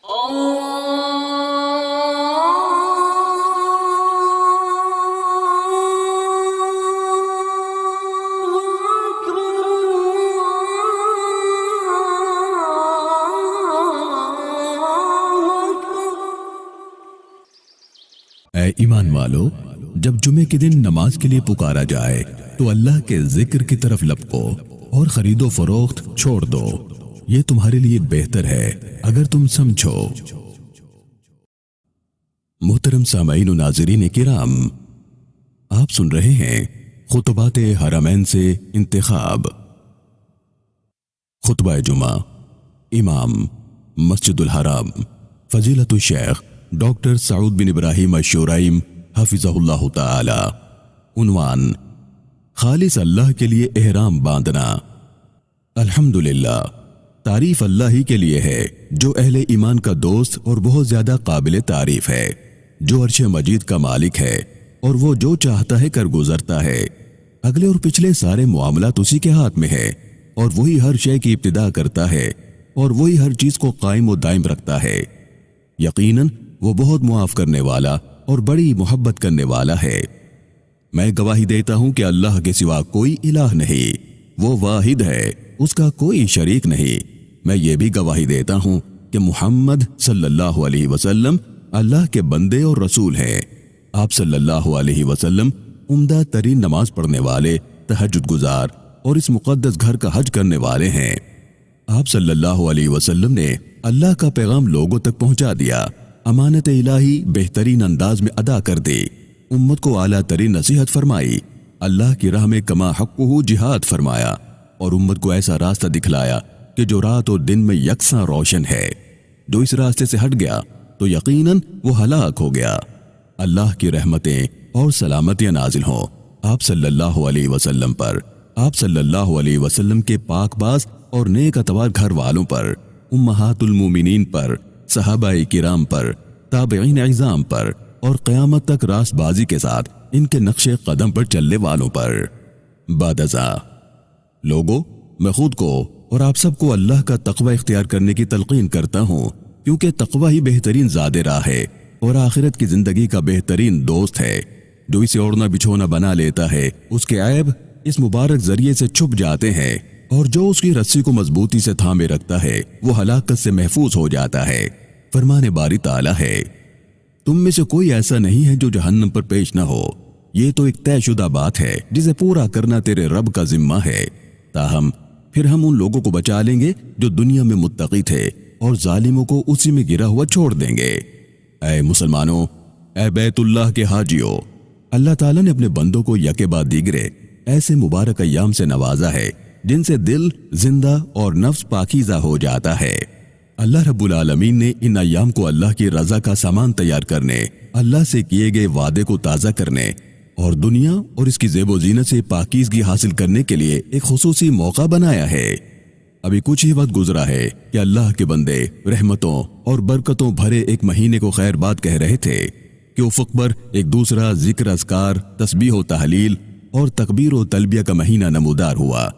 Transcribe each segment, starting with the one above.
اے ایمان والو، جب جمعے کے دن نماز کے لیے پکارا جائے تو اللہ کے ذکر کی طرف لپکو اور خرید و فروخت چھوڑ دو، یہ تمہارے لیے بہتر ہے اگر تم سمجھو۔ محترم سامعین و ناظرین کرام، آپ سن رہے ہیں خطبات حرمین سے انتخاب۔ خطبہ جمعہ، امام مسجد الحرام فضیلت الشیخ ڈاکٹر سعود بن ابراہیم الشورائم حفظہ اللہ تعالی۔ عنوان: خالص اللہ کے لیے احرام باندھنا۔ الحمدللہ، تعریف اللہ ہی کے لیے ہے جو اہل ایمان کا دوست اور بہت زیادہ قابل تعریف ہے، جو عرش مجید کا مالک ہے اور وہ جو چاہتا ہے کر گزرتا ہے۔ اگلے اور پچھلے سارے معاملات اسی کے ہاتھ میں ہے، اور وہی ہر شے کی ابتدا کرتا ہے اور وہی ہر چیز کو قائم و دائم رکھتا ہے۔ یقیناً وہ بہت معاف کرنے والا اور بڑی محبت کرنے والا ہے۔ میں گواہی دیتا ہوں کہ اللہ کے سوا کوئی الہ نہیں، وہ واحد ہے، اس کا کوئی شریک نہیں۔ میں یہ بھی گواہی دیتا ہوں کہ محمد صلی اللہ علیہ وسلم اللہ کے بندے اور رسول ہیں۔ آپ صلی اللہ علیہ وسلم عمدہ ترین نماز پڑھنے والے، تہجد گزار اور اس مقدس گھر کا حج کرنے والے ہیں۔ آپ صلی اللہ علیہ وسلم نے اللہ کا پیغام لوگوں تک پہنچا دیا، امانت الہی بہترین انداز میں ادا کر دی، امت کو اعلیٰ ترین نصیحت فرمائی، اللہ کی راہ میں کما حقہ جہاد فرمایا، اور امت کو ایسا راستہ دکھلایا کہ جو رات اور دن میں یکساں روشن ہے۔ جو اس راستے سے ہٹ گیا تو یقیناً وہ ہلاک ہو گیا۔ اللہ کی رحمتیں اور سلامتیاں نازل ہوں آپ صلی اللہ علیہ وسلم پر، آپ صلی اللہ علیہ وسلم کے پاک باز اور نیک اتوار گھر والوں پر، امہات المومنین پر، صحابہ کرام پر، تابعین اعظام پر، اور قیامت تک راست بازی کے ساتھ ان کے نقش قدم پر چلنے والوں پر۔ بعد ازاں لوگوں، میں خود کو اور آپ سب کو اللہ کا تقوی اختیار کرنے کی تلقین کرتا ہوں، کیونکہ تقوی ہی بہترین زاد راہ ہے اور آخرت کی زندگی کا بہترین دوست ہے۔ جو اسے اوڑھنا بچھونا بنا لیتا ہے، اس کے عیب اس مبارک ذریعے سے چھپ جاتے ہیں، اور جو اس کی رسی کو مضبوطی سے تھامے رکھتا ہے وہ ہلاکت سے محفوظ ہو جاتا ہے۔ فرمان باری تعالیٰ ہے، تم میں سے کوئی ایسا نہیں ہے جو جہنم پر پیش نہ ہو، یہ تو ایک طے شدہ بات ہے جسے پورا کرنا تیرے رب کا ذمہ ہے۔ تاہم پھر ہم ان لوگوں کو بچا لیں گے جو دنیا میں متقی تھے، اور ظالموں کو اسی میں گرا ہوا چھوڑ دیں گے۔ اے مسلمانوں، اے بیت اللہ کے حاجیوں، اللہ تعالیٰ نے اپنے بندوں کو یکے بعد دیگرے ایسے مبارک ایام سے نوازا ہے جن سے دل زندہ اور نفس پاکیزہ ہو جاتا ہے۔ اللہ رب العالمین نے ان ایام کو اللہ کی رضا کا سامان تیار کرنے، اللہ سے کیے گئے وعدے کو تازہ کرنے اور دنیا اور اس کی زیب و زینت سے پاکیزگی حاصل کرنے کے لیے ایک خصوصی موقع بنایا ہے۔ ابھی کچھ ہی وقت گزرا ہے کہ اللہ کے بندے رحمتوں اور برکتوں بھرے ایک مہینے کو خیر بات کہہ رہے تھے کہ افق پر ایک دوسرا ذکر، اذکار، تسبیح و تحلیل اور تکبیر و تلبیہ کا مہینہ نمودار ہوا۔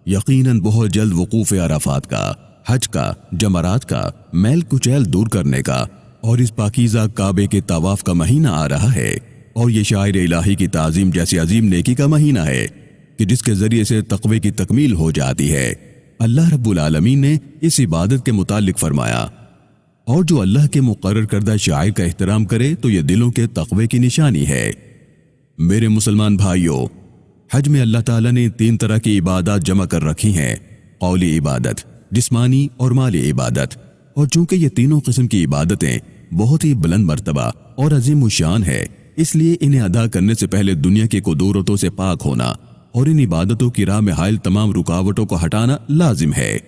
یقیناً بہت جلد وقوف عرفات کا، حج کا، جمرات کا، میل کچیل دور کرنے کا اور اس پاکیزہ کعبے کے طواف کا مہینہ آ رہا ہے، اور یہ شاعر الہی کی تعظیم جیسی عظیم نیکی کا مہینہ ہے کہ جس کے ذریعے سے تقوی کی تکمیل ہو جاتی ہے۔ اللہ رب العالمین نے اس عبادت کے متعلق فرمایا، اور جو اللہ کے مقرر کردہ شعائر کا احترام کرے تو یہ دلوں کے تقوی کی نشانی ہے۔ میرے مسلمان بھائیوں، حج میں اللہ تعالیٰ نے 3 طرح کی عبادات جمع کر رکھی ہیں: قولی عبادت، جسمانی اور مالی عبادت۔ اور چونکہ یہ تینوں قسم کی عبادتیں بہت ہی بلند مرتبہ اور عظیم الشان ہے، اس لیے انہیں ادا کرنے سے پہلے دنیا کی قدورتوں سے پاک ہونا اور ان عبادتوں کی راہ میں حائل تمام رکاوٹوں کو ہٹانا لازم ہے۔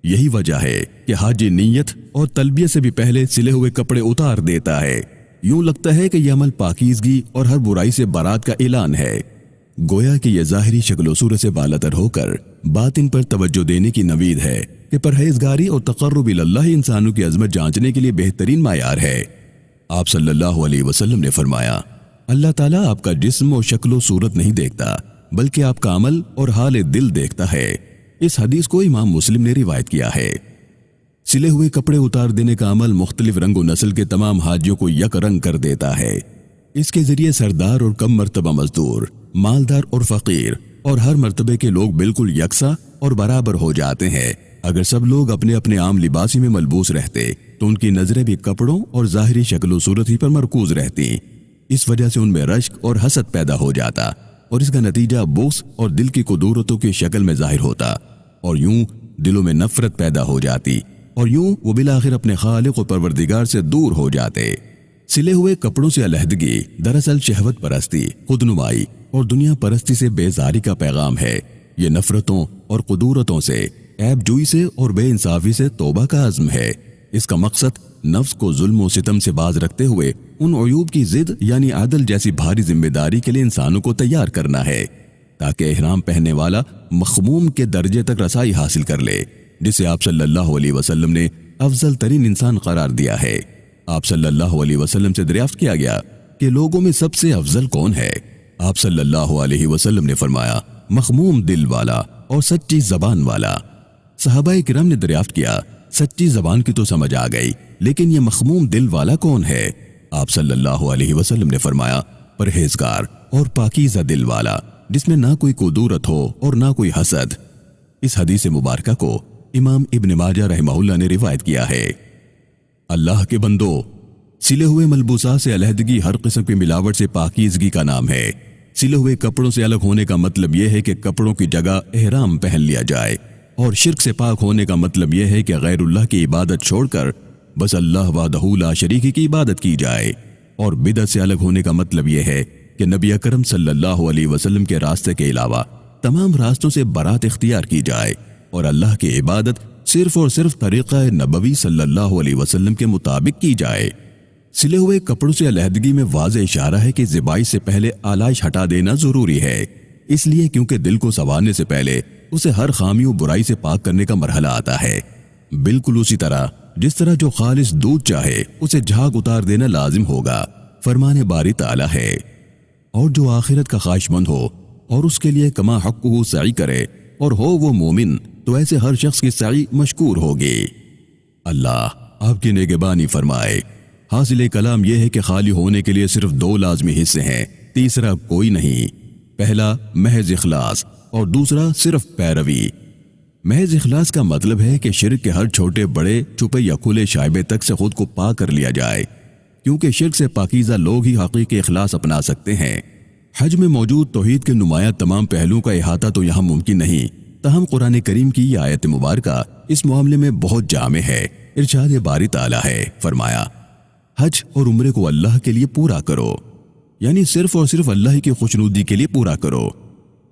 یہی وجہ ہے کہ حاجی نیت اور تلبیہ سے بھی پہلے سلے ہوئے کپڑے اتار دیتا ہے۔ یوں لگتا ہے کہ یہ عمل پاکیزگی اور ہر برائی سے برات کا اعلان ہے، گویا کہ یہ ظاہری شکل و صورت سے بالاتر ہو کر باطن پر توجہ دینے کی نوید ہے کہ پرہیزگاری اور تقرب اللہ انسانوں کی عظمت جانچنے کے لیے بہترین معیار ہے۔ آپ صلی اللہ علیہ وسلم نے فرمایا، اللہ تعالیٰ آپ کا جسم اور شکل و صورت نہیں دیکھتا بلکہ آپ کا عمل اور حال دل دیکھتا ہے۔ اس حدیث کو امام مسلم نے روایت کیا ہے۔ سلے ہوئے کپڑے اتار دینے کا عمل مختلف رنگ و نسل کے تمام حاجیوں کو یک رنگ کر دیتا ہے۔ اس کے ذریعے سردار اور کم مرتبہ مزدور، مالدار اور فقیر اور ہر مرتبے کے لوگ بالکل یکساں اور برابر ہو جاتے ہیں۔ اگر سب لوگ اپنے اپنے عام لباسی میں ملبوس رہتے تو ان کی نظریں بھی کپڑوں اور ظاہری شکل و صورت ہی پر مرکوز رہتی۔ اس وجہ سے ان میں رشک اور حسد پیدا ہو جاتا اور اس کا نتیجہ بغض اور دل کی قدورتوں کی شکل میں ظاہر ہوتا، اور یوں دلوں میں نفرت پیدا ہو جاتی، اور یوں وہ بالآخر اپنے خالق و پروردگار سے دور ہو جاتے۔ سلے ہوئے کپڑوں سے علیحدگی دراصل شہوت پرستی، خود نمائی اور دنیا پرستی سے بیزاری کا پیغام ہے۔ یہ نفرتوں اور قدورتوں سے، عیب جوئی سے اور بے انصافی سے توبہ کا عزم ہے۔ اس کا مقصد نفس کو ظلم و ستم سے باز رکھتے ہوئے ان عیوب کی ضد یعنی عدل جیسی بھاری ذمہ داری کے لیے انسانوں کو تیار کرنا ہے، تاکہ احرام پہننے والا مخموم کے درجے تک رسائی حاصل کر لے، جسے آپ صلی اللہ علیہ وسلم نے افضل ترین انسان قرار دیا ہے۔ آپ صلی اللہ علیہ وسلم سے دریافت کیا گیا کہ لوگوں میں سب سے افضل کون ہے؟ آپ صلی اللہ علیہ وسلم نے فرمایا، مخموم دل والا اور سچی زبان والا۔ صحابہ کرام نے دریافت کیا، سچی زبان کی تو سمجھ آ گئی، لیکن یہ مخموم دل والا کون ہے؟ آپ صلی اللہ علیہ وسلم نے فرمایا، پرہیزگار اور پاکیزہ دل والا، جس میں نہ کوئی قدورت ہو اور نہ کوئی حسد۔ اس حدیث مبارکہ کو امام ابن ماجہ رحمہ اللہ نے روایت کیا ہے۔ اللہ کے بندو، سلے ہوئے ملبوسات سے علیحدگی ہر قسم کی ملاوٹ سے پاکیزگی کا نام ہے۔ سلے ہوئے کپڑوں سے الگ ہونے کا مطلب یہ ہے کہ کپڑوں کی جگہ احرام پہن لیا جائے، اور شرک سے پاک ہونے کا مطلب یہ ہے کہ غیر اللہ کی عبادت چھوڑ کر بس اللہ وحدہ لا شریک کی عبادت کی جائے، اور بدعت سے الگ ہونے کا مطلب یہ ہے کہ نبی اکرم صلی اللہ علیہ وسلم کے راستے کے علاوہ تمام راستوں سے برات اختیار کی جائے، اور اللہ کی عبادت صرف اور صرف طریقہ نبوی صلی اللہ علیہ وسلم کے مطابق کی جائے۔ سلے ہوئے کپڑوں سے علیحدگی میں واضح اشارہ ہے کہ ذبائی سے پہلے آلائش ہٹا دینا ضروری ہے، اس لیے کیونکہ دل کو سنوارنے سے پہلے اسے ہر خامی و برائی سے پاک کرنے کا مرحلہ آتا ہے۔ بالکل اسی طرح جس طرح جو خالص دودھ چاہے اسے جھاگ اتار دینا لازم ہوگا، فرمان باری تعالیٰ ہے۔ اور جو آخرت کا خواہش مند ہو اور اس کے لیے کما حقہ سعی کرے اور ہو وہ مومن، تو ایسے ہر شخص کی سعی مشکور ہوگی۔ اللہ آپ کی نگہبانی فرمائے۔ حاصل کلام یہ ہے کہ خالی ہونے کے لیے صرف دو لازمی حصے ہیں، تیسرا کوئی نہیں۔ پہلا محض اخلاص اور دوسرا صرف پیروی۔ محض اخلاص کا مطلب ہے کہ شرک کے ہر چھوٹے بڑے، چھپے یا کھلے شائبے تک سے خود کو پاک کر لیا جائے، کیونکہ شرک سے پاکیزہ لوگ ہی حقیقی اخلاص اپنا سکتے ہیں۔ حج میں موجود توحید کے نمایاں تمام پہلوؤں کا احاطہ تو یہاں ممکن نہیں، تاہم قرآن کریم کی یہ آیت مبارکہ اس معاملے میں بہت جامع ہے۔ ارشاد باری تعالیٰ ہے، فرمایا، حج اور عمرے کو اللہ کے لیے پورا کرو، یعنی صرف اور صرف اللہ کی خوشنودی کے لیے پورا کرو۔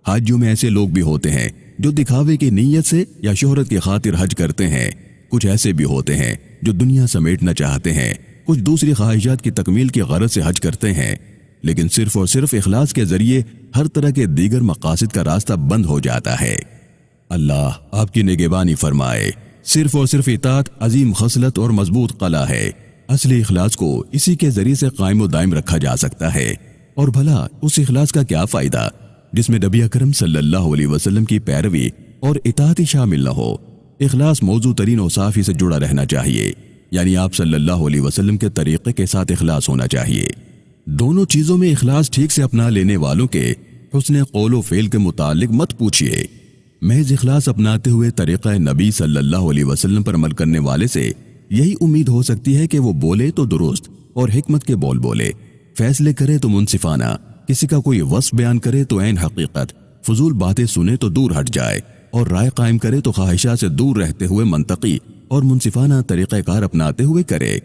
حاجیوں میں ایسے لوگ بھی ہوتے ہیں جو دکھاوے کی نیت سے یا شہرت کی خاطر حج کرتے ہیں، کچھ ایسے بھی ہوتے ہیں جو دنیا سمیٹنا چاہتے ہیں، کچھ دوسری خواہشات کی تکمیل کی غرض سے حج کرتے ہیں، لیکن صرف اور صرف اخلاص کے ذریعے ہر طرح کے دیگر مقاصد کا راستہ بند ہو جاتا ہے۔ اللہ آپ کی نگہبانی فرمائے۔ صرف اور صرف اطاعت عظیم خصلت اور مضبوط قلعہ ہے۔ اصلی اخلاص کو اسی کے ذریعے سے قائم و دائم رکھا جا سکتا ہے، اور بھلا اس اخلاص کا کیا فائدہ جس میں نبی اکرم صلی اللہ علیہ وسلم کی پیروی اور اطاعت شامل نہ ہو۔ اخلاص موضوع ترین اوصاف سے جڑا رہنا چاہیے، یعنی آپ صلی اللہ علیہ وسلم کے طریقے کے ساتھ اخلاص ہونا چاہیے۔ دونوں چیزوں میں اخلاص ٹھیک سے اپنا لینے والوں کے حسن قول و فعل کے متعلق مت پوچھیے۔ محض اخلاص اپناتے ہوئے طریقہ نبی صلی اللہ علیہ وسلم پر عمل کرنے والے سے یہی امید ہو سکتی ہے کہ وہ بولے تو درست اور حکمت کے بول بولے، فیصلے کرے تو منصفانہ، کسی کا کوئی وصف بیان کرے تو عین حقیقت، فضول باتیں سنے تو دور ہٹ جائے، اور رائے قائم کرے تو خواہشات سے دور رہتے ہوئے منطقی اور منصفانہ طریقہ کار اپناتے ہوئے کرے۔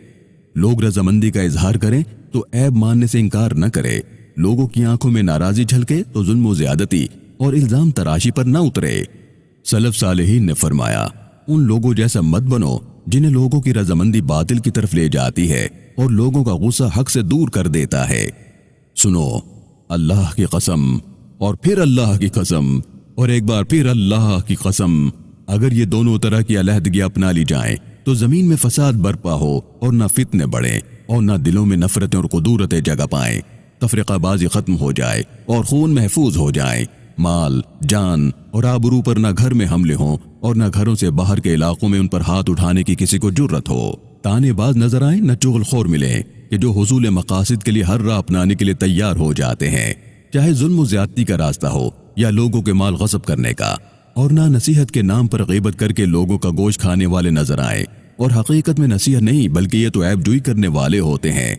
لوگ رضامندی کا اظہار کریں تو عیب ماننے سے انکار نہ کرے، لوگوں کی آنکھوں میں ناراضی جھلکے تو ظلم و زیادتی اور الزام تراشی پر نہ اترے۔ سلف صالحین نے فرمایا، ان لوگوں جیسا مت بنو جنہیں لوگوں کی رضامندی باطل کی طرف لے جاتی ہے اور لوگوں کا غصہ حق سے دور کر دیتا ہے۔ سنو، اللہ کی قسم اور پھر اللہ کی قسم اور ایک بار پھر اللہ کی قسم، اگر یہ دونوں طرح کی علیحدگی اپنا لی جائیں تو زمین میں فساد برپا ہو اور نہ فتنے بڑھیں اور نہ دلوں میں نفرتیں اور قدورتیں جگہ پائیں، تفرقہ بازی ختم ہو جائے اور خون محفوظ ہو جائیں، مال، جان اور آبرو پر نہ گھر میں حملے ہوں اور نہ گھروں سے باہر کے علاقوں میں ان پر ہاتھ اٹھانے کی کسی کو جرت ہو۔ تانے باز نظر آئیں نہ چغل خور ملیں کہ جو حصول مقاصد کے لیے ہر راہ اپنانے کے لیے تیار ہو جاتے ہیں، چاہے ظلم و زیادتی کا راستہ ہو یا لوگوں کے مال غصب کرنے کا، اور نہ نصیحت کے نام پر غیبت کر کے لوگوں کا گوشت کھانے والے نظر آئیں، اور حقیقت میں نصیحت نہیں بلکہ یہ تو عیب جوئی کرنے والے ہوتے ہیں۔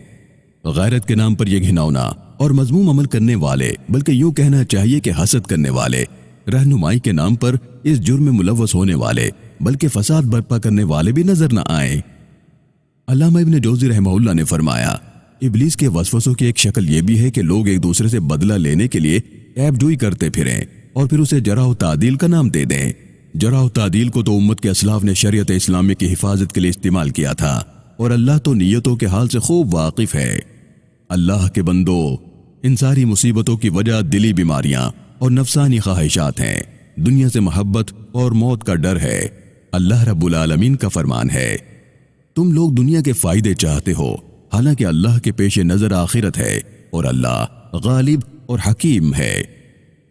غیرت کے نام پر یہ گھناؤنا اور مذموم عمل کرنے والے، بلکہ یوں کہنا چاہیے کہ حسد کرنے والے، رہنمائی کے نام پر اس جرم میں ملوث ہونے والے، بلکہ فساد برپا کرنے والے بھی نظر نہ آئیں۔ علامہ ابن جوزی رحمہ اللہ نے فرمایا، ابلیس کے وسوسوں کی ایک شکل یہ بھی ہے کہ لوگ ایک دوسرے سے بدلہ لینے کے لیے عیب جوئی کرتے پھریں اور پھر اسے جرح و تعدیل کا نام دے دیں۔ جرح و تعدیل کو تو امت کے اسلاف نے شریعت اسلامی کی حفاظت کے لیے استعمال کیا تھا، اور اللہ تو نیتوں کے حال سے خوب واقف ہے۔ اللہ کے بندو، ان ساری مصیبتوں کی وجہ دلی بیماریاں اور نفسانی خواہشات ہیں، دنیا سے محبت اور موت کا ڈر ہے۔ اللہ رب العالمین کا فرمان ہے، تم لوگ دنیا کے فائدے چاہتے ہو، حالانکہ اللہ کے پیش نظر آخرت ہے، اور اللہ غالب اور حکیم ہے۔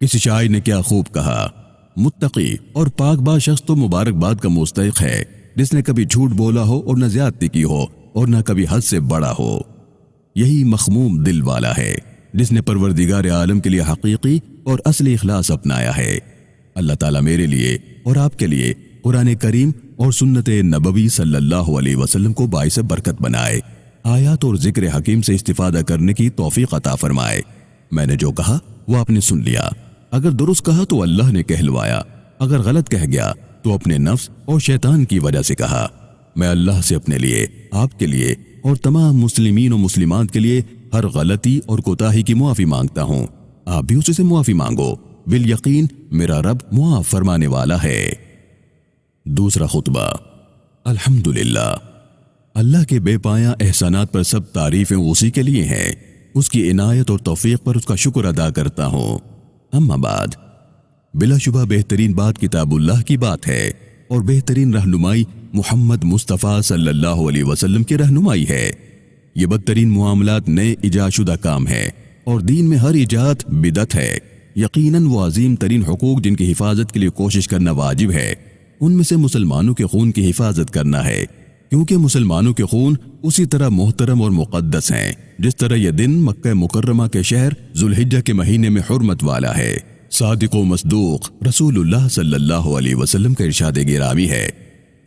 کسی شاعر نے کیا خوب کہا، متقی اور پاک باز شخص تو مبارکباد کا مستحق ہے جس نے کبھی جھوٹ بولا ہو اور نہ زیادتی کی ہو اور نہ کبھی حد سے بڑا ہو۔ یہی مخموم دل والا ہے جس نے پروردگار عالم کے لیے حقیقی اور اصلی اخلاص اپنایا ہے۔ اللہ تعالیٰ میرے لیے اور آپ کے لیے قرآن کریم اور سنت نبوی صلی اللہ علیہ وسلم کو باعث برکت بنائے، آیات اور ذکر حکیم سے استفادہ کرنے کی توفیق عطا فرمائے۔ میں نے جو کہا وہ آپ نے سن لیا، اگر درست کہا تو اللہ نے کہلوایا، اگر غلط کہہ گیا تو اپنے نفس اور شیطان کی وجہ سے کہا۔ میں اللہ سے اپنے لیے، آپ کے لیے اور تمام مسلمین و مسلمات کے لیے ہر غلطی اور کوتاہی کی معافی مانگتا ہوں۔ آپ بھی اسی سے معافی مانگو، بالیقین میرا رب معاف فرمانے والا ہے۔ دوسرا خطبہ۔ الحمدللہ، اللہ کے بے پایاں احسانات پر سب تعریفیں اسی کے لیے ہیں، اس کی عنایت اور توفیق پر اس کا شکر ادا کرتا ہوں۔ اما بعد، بلا شبہ بہترین بات کتاب اللہ کی بات ہے، اور بہترین رہنمائی محمد مصطفیٰ صلی اللہ علیہ وسلم کی رہنمائی ہے۔ یہ بدترین معاملات نئے ایجاد شدہ کام ہے، اور دین میں ہر ایجاد بدعت ہے۔ یقیناً وہ عظیم ترین حقوق جن کی حفاظت کے لیے کوشش کرنا واجب ہے، ان میں سے مسلمانوں کے خون کی حفاظت کرنا ہے، کیونکہ مسلمانوں کے خون اسی طرح محترم اور مقدس ہیں جس طرح یہ دن مکہ مکرمہ کے شہر ذوالحجہ کے مہینے میں حرمت والا ہے۔ صادق و مصدوق رسول اللہ صلی اللہ علیہ وسلم کا ارشاد گرامی ہے،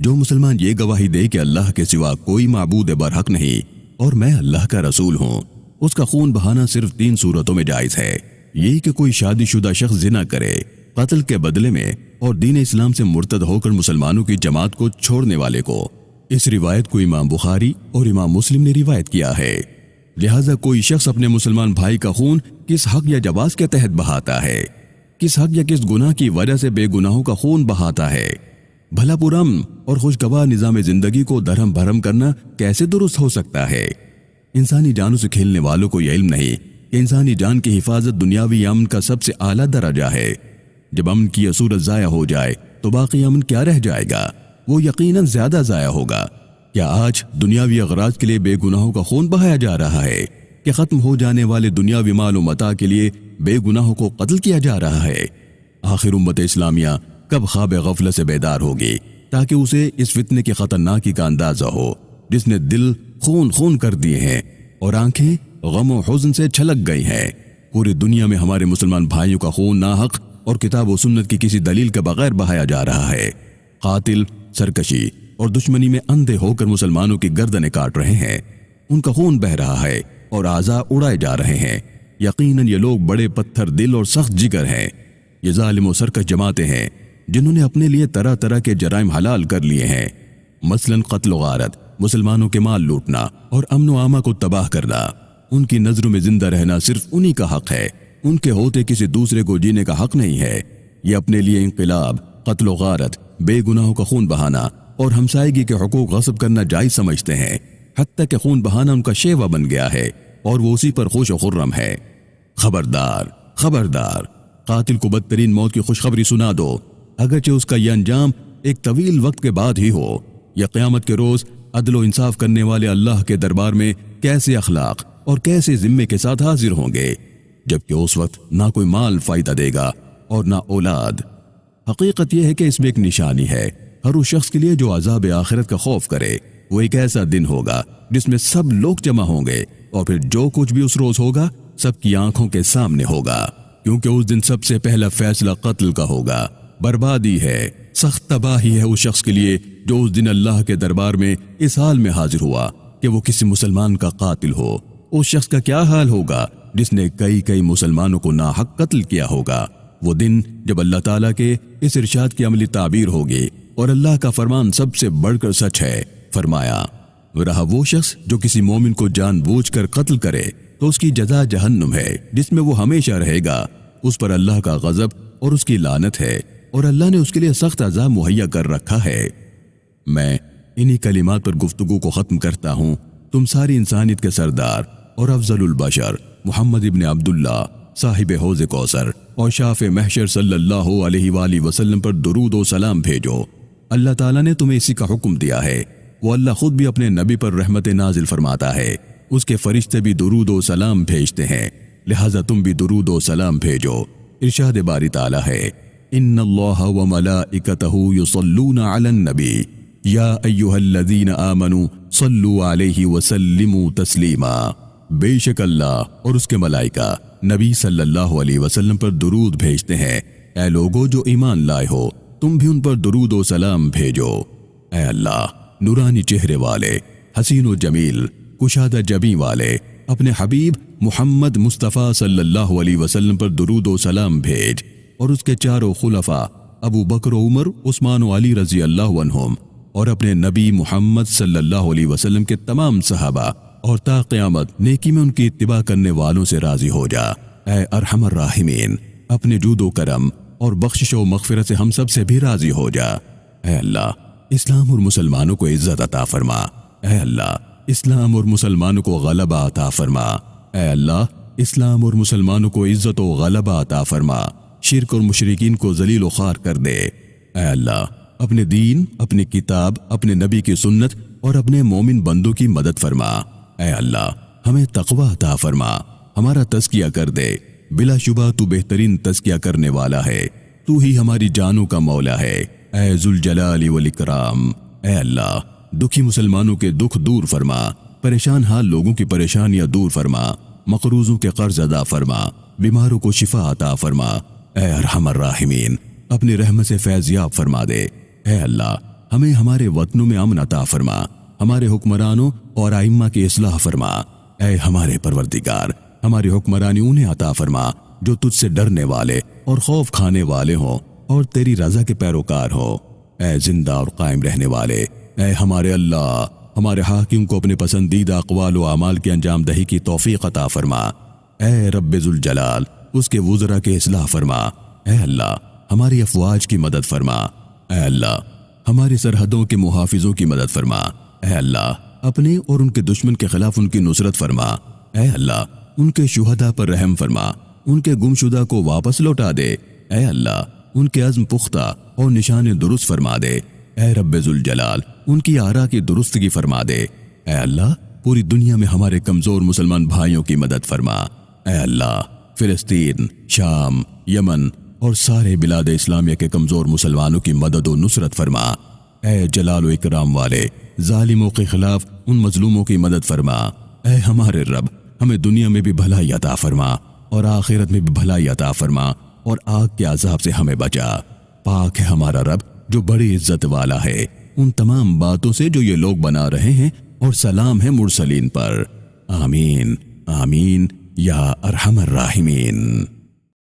جو مسلمان یہ گواہی دے کہ اللہ کے سوا کوئی معبود برحق نہیں اور میں اللہ کا رسول ہوں، اس کا خون بہانا صرف 3 صورتوں میں جائز ہے۔ یہی کہ کوئی شادی شدہ شخص زنا کرے قتل کے بدلے میں، اور دین اسلام سے مرتد ہو کر مسلمانوں کی جماعت کو چھوڑنے والے کو۔ اس روایت کو امام بخاری اور امام مسلم نے روایت کیا ہے۔ لہذا کوئی شخص اپنے مسلمان بھائی کا خون کس حق یا جواز کے تحت بہاتا ہے، کس حق یا کس گناہ کی وجہ سے بے گناہوں کا خون بہاتا ہے، بھلا پرامن اور خوشگوار نظام زندگی کو درہم بھرم کرنا کیسے درست ہو سکتا ہے؟ انسانی جانوں سے کھیلنے والوں کو یہ علم نہیں کہ انسانی جان کی حفاظت دنیاوی امن کا سب سے اعلیٰ درجہ ہے۔ جب امن کی صورت ضائع ہو جائے تو باقی امن کیا رہ جائے گا؟ وہ یقیناً زیادہ ضائع ہوگا۔ کیا آج دنیاوی اغراض کے لیے بے گناہوں کا خون بہایا جا رہا ہے کہ ختم ہو جانے والے دنیاوی مال و متاع کے لیے بے گناہوں کو قتل کیا جا رہا ہے؟ آخر امت اسلامیہ کب خواب غفلت سے بیدار ہوگی تاکہ اسے اس فتنے کی خطرناکی کا اندازہ ہو جس نے دل خون خون کر دیے ہیں اور آنکھیں غم و حزن سے چھلک گئی ہیں۔ پوری دنیا میں ہمارے مسلمان بھائیوں کا خون ناحق اور کتاب و سنت کی کسی دلیل کے بغیر بہایا جا رہا ہے۔ قاتل سرکشی اور دشمنی میں اندھے ہو کر مسلمانوں کی گردنیں کاٹ رہے ہیں، ان کا خون بہہ رہا ہے اور اعضاء اڑائے جا رہے ہیں۔ یقیناً یہ لوگ بڑے پتھر دل اور سخت جگر ہیں۔ یہ ظالم و سرکش جماعتیں ہیں جنہوں نے اپنے لیے طرح طرح کے جرائم حلال کر لیے ہیں، مثلاً قتل و غارت، مسلمانوں کے مال لوٹنا اور امن و امان کو تباہ کرنا۔ ان کی نظروں میں زندہ رہنا صرف انہی کا حق ہے، ان کے ہوتے کسی دوسرے کو جینے کا حق نہیں ہے۔ یہ اپنے لیے انقلاب، قتل و غارت، بے گناہوں کا خون بہانا اور ہمسائیگی کے حقوق غصب کرنا جائز سمجھتے ہیں، حتیٰ کہ خون بہانا ان کا شیوا بن گیا ہے اور وہ اسی پر خوش و خرم ہے۔ خبردار خبردار، قاتل کو بدترین موت کی خوشخبری سنا دو، اگرچہ اس کا یہ انجام ایک طویل وقت کے بعد ہی ہو۔ یا قیامت کے روز عدل و انصاف کرنے والے اللہ کے دربار میں کیسے اخلاق اور کیسے ذمے کے ساتھ حاضر ہوں گے، جبکہ اس وقت نہ کوئی مال فائدہ دے گا اور نہ اولاد۔ حقیقت یہ ہے کہ اس میں ایک نشانی ہے۔ ہر اس شخص کے لیے جو عذاب آخرت کا خوف کرے، وہ ایک ایسا دن ہوگا جس میں سب لوگ جمع ہوں گے، اور پھر جو کچھ بھی اس روز ہوگا سب کی آنکھوں کے سامنے ہوگا، کیونکہ اس دن سب سے پہلا فیصلہ قتل کا ہوگا۔ بربادی ہے، سخت تباہی ہے اس شخص کے لیے جو اس دن اللہ کے دربار میں اس حال میں حاضر ہوا کہ وہ کسی مسلمان کا قاتل ہو۔ اس شخص کا کیا حال ہوگا جس نے کئی مسلمانوں کو ناحق قتل کیا ہوگا۔ وہ دن جب اللہ تعالیٰ کے اس ارشاد کی عملی تعبیر ہوگی، اور اللہ کا فرمان سب سے بڑھ کر سچ ہے۔ فرمایا، رہا وہ شخص جو کسی مومن کو جان بوجھ کر قتل کرے تو اس کی جزا جہنم ہے، جس میں وہ ہمیشہ رہے گا۔ اس پر اللہ کا غضب اور اس کی لعنت ہے، اور اللہ نے اس کے لیے سخت عذاب مہیا کر رکھا ہے۔ میں انہی کلمات پر گفتگو کو ختم کرتا ہوں۔ تم ساری انسانیت کے سردار اور افضل البشر محمد ابن عبداللہ صاحب حوض کوثر اور شافع محشر صلی اللہ علیہ وآلہ وسلم پر درود و سلام بھیجو۔ اللہ تعالیٰ نے تمہیں اسی کا حکم دیا ہے۔ وہ اللہ خود بھی اپنے نبی پر رحمت نازل فرماتا ہے، اس کے فرشتے بھی درود و سلام بھیجتے ہیں، لہذا تم بھی درود و سلام بھیجو۔ ارشاد باری تعالیٰ ہے، ان اللہ وملائکتہ یصلون علی النبی یا ایھا الذین آمنوا صلوا علیہ وسلموا تسلیما۔ بے شک اللہ اور اس کے ملائکہ نبی صلی اللہ علیہ وسلم پر درود بھیجتے ہیں۔ اے لوگو جو ایمان لائے ہو، تم بھی ان پر درود و سلام بھیجو۔ اے اللہ، نورانی چہرے والے، حسین و جمیل، کشادہ جبیں والے، اپنے حبیب محمد مصطفیٰ صلی اللہ علیہ وسلم پر درود و سلام بھیج، اور اس کے چاروں خلفاء ابو بکر و عمر، عثمان و علی رضی اللہ عنہم، اور اپنے نبی محمد صلی اللہ علیہ وسلم کے تمام صحابہ، اور تا قیامت نیکی میں ان کی اتباع کرنے والوں سے راضی ہو جا۔ اے ارحم الراحمین، اپنے جود و کرم اور بخشش و مغفرت سے ہم سب سے بھی راضی ہو جا۔ اے اللہ، اسلام اور مسلمانوں کو عزت عطا فرما۔ اے اللہ، اسلام اور مسلمانوں کو غلبہ عطا فرما۔ اے اللہ، اسلام اور مسلمانوں کو عزت و غلبہ عطا فرما۔ شرک اور مشرکین کو ذلیل و خوار کر دے۔ اے اللہ، اپنے دین، اپنی کتاب، اپنے نبی کی سنت اور اپنے مومن بندوں کی مدد فرما۔ اے اللہ، ہمیں تقوی عطا فرما، ہمارا تزکیہ کر دے۔ بلا شبہ تو بہترین تزکیہ کرنے والا ہے، تو ہی ہماری جانوں کا مولا ہے۔ اے ذوالجلال والاکرام، اے اللہ، دکھی مسلمانوں کے دکھ دور فرما، پریشان حال لوگوں کی پریشانیاں دور فرما، مقروضوں کے قرض ادا فرما، بیماروں کو شفا عطا فرما۔ اے ارحم الراحمین، اپنی رحمت سے فیض یاب فرما دے۔ اے اللہ، ہمیں ہمارے وطنوں میں امن عطا فرما، ہمارے حکمرانوں اور ائمہ کی اصلاح فرما۔ اے ہمارے پروردگار، ہماری حکمرانی انہیں عطا فرما جو تجھ سے ڈرنے والے اور خوف کھانے والے ہوں اور تیری رضا کے پیروکار ہوں۔ اے زندہ اور قائم رہنے والے، اے ہمارے اللہ، ہمارے حاکم کو اپنے پسندیدہ اقوال و اعمال کی انجام دہی کی توفیق عطا فرما۔ اے رب ذوالجلال، اس کے وزراء کی اصلاح فرما۔ اے اللہ، ہماری افواج کی مدد فرما۔ اے اللہ، ہماری سرحدوں کے محافظوں کی مدد فرما۔ اے اللہ، اپنے اور ان کے دشمن کے خلاف ان کی نصرت فرما۔ اے اللہ، ان کے شہداء پر رحم فرما، ان کے گمشدہ کو واپس لوٹا دے۔ اے اللہ، ان کے عزم پختہ اور نشان درست فرما دے۔ اے رب ذوالجلال، ان کی آرا کی درستگی فرما دے۔ اے اللہ، پوری دنیا میں ہمارے کمزور مسلمان بھائیوں کی مدد فرما۔ اے اللہ، فلسطین، شام، یمن اور سارے بلاد اسلامیہ کے کمزور مسلمانوں کی مدد و نصرت فرما۔ اے جلال و اکرام والے، ظالموں کے خلاف ان مظلوموں کی مدد فرما۔ اے ہمارے رب، ہمیں دنیا میں بھی بھلائی عطا فرما اور آخرت میں بھی بھلائی عطا فرما، اور آگ کے عذاب سے ہمیں بچا۔ پاک ہے ہمارا رب جو بڑی عزت والا ہے ان تمام باتوں سے جو یہ لوگ بنا رہے ہیں، اور سلام ہے مرسلین پر۔ آمین آمین یا ارحم الراحمین۔